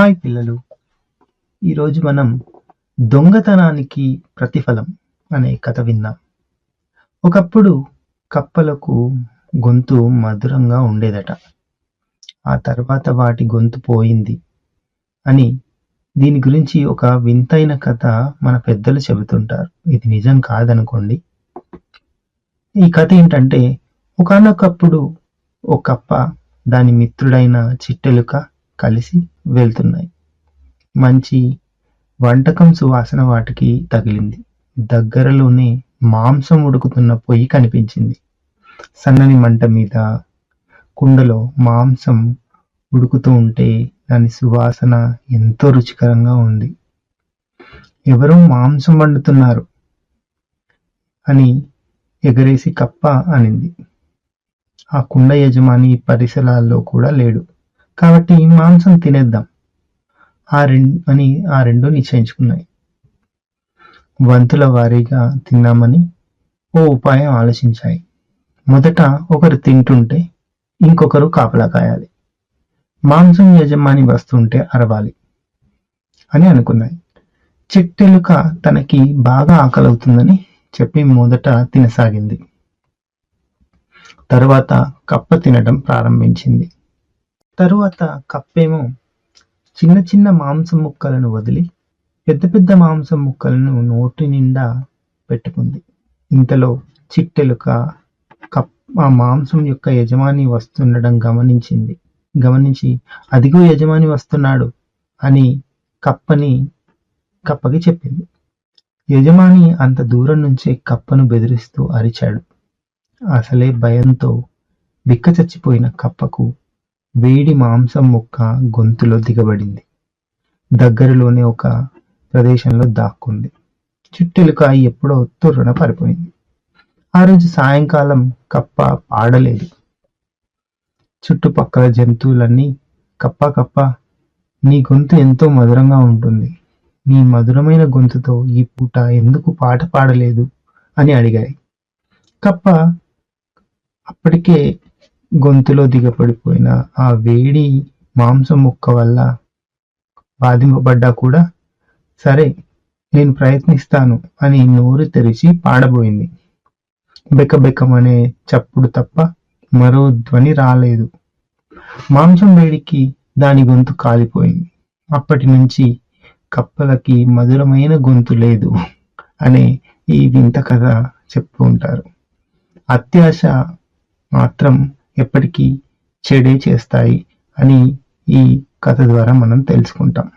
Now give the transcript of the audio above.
Hi పిల్లలు, ఈరోజు మనం దొంగతనానికి ప్రతిఫలం అనే కథ విందాం. ఒకప్పుడు కప్పలకు గొంతు మధురంగా ఉండేదట. ఆ తర్వాత వాటి గొంతు పోయింది అని దీని గురించి ఒక వింతైన కథ మన పెద్దలు చెబుతుంటారు. ఇది నిజం కాదనుకోండి. ఈ కథ ఏంటంటే, ఒకానొకప్పుడు ఒక కప్ప దాని మిత్రుడైన చిట్టెలుక కలిసి వెళ్తున్నాయి. మంచి వంటకం సువాసన వాటికి తగిలింది. దగ్గరలోనే మాంసం ఉడుకుతున్న పొయ్యి కనిపించింది. సన్నని మంట మీద కుండలో మాంసం ఉడుకుతూ ఉంటే దాని సువాసన ఎంతో రుచికరంగా ఉంది. ఎవరో మాంసం వండుతున్నారు అని ఎగరేసి కప్ప అనింది. ఆ కుండ యజమాని పరిసరాల్లో కూడా లేడు, కాబట్టి మాంసం తినేద్దాం ఆ రెండు నిశ్చయించుకున్నాయి. వంతుల వారీగా తిన్నామని ఓ ఉపాయం ఆలోచించాయి. మొదట ఒకరు తింటుంటే ఇంకొకరు కాపలా కాయాలి. మాంసం యజమాని వస్తుంటే అరవాలి అని అనుకున్నాయి. చిట్టెలుక తనకి బాగా ఆకలవుతుందని చెప్పి మొదట తినసాగింది. తరువాత కప్ప తినడం ప్రారంభించింది. తరువాత కప్పేమో చిన్న చిన్న మాంసం ముక్కలను వదిలి పెద్ద పెద్ద మాంసం ముక్కలను నోటి నిండా పెట్టుకుంది. ఇంతలో చిట్టెలుక ఆ మాంసం యొక్క యజమాని వస్తుండడం గమనించి అదిగో యజమాని వస్తున్నాడు అని కప్పకి చెప్పింది. యజమాని అంత దూరం నుంచే కప్పను బెదిరిస్తూ అరిచాడు. అసలే భయంతో బిక్క చచ్చిపోయిన కప్పకు వేడి మాంసం ముక్క గొంతులో దిగబడింది. దగ్గరలోనే ఒక ప్రదేశంలో దాక్కుంది. చిట్టెలుక ఎప్పుడో తుర్రున పడిపోయింది. ఆ రోజు సాయంకాలం కప్ప పాడలేదు. చుట్టుపక్కల జంతువులన్నీ కప్ప నీ గొంతు ఎంతో మధురంగా ఉంటుంది. నీ మధురమైన గొంతుతో ఈ పూట ఎందుకు పాట పాడలేదు అని అడిగాయి. కప్ప అప్పటికే గొంతులో దిగబడిపోయిన ఆ వేడి మాంసం ముక్క వల్ల బాధింపబడ్డా కూడా సరే నేను ప్రయత్నిస్తాను అని నోరు తెరిచి పాడబోయింది. బెకబెకమనే చప్పుడు తప్ప మరో ధ్వని రాలేదు. మాంసం వేడికి దాని గొంతు కాలిపోయింది. అప్పటి నుంచి కప్పలకి మధురమైన గొంతు లేదు అనే ఈ వింత కథ చెప్తూ ఉంటారు. అత్యాశ మాత్రం ఎప్పటికీ చెడే చేస్తాయి అని ఈ కథ ద్వారా మనం తెలుసుకుంటాం.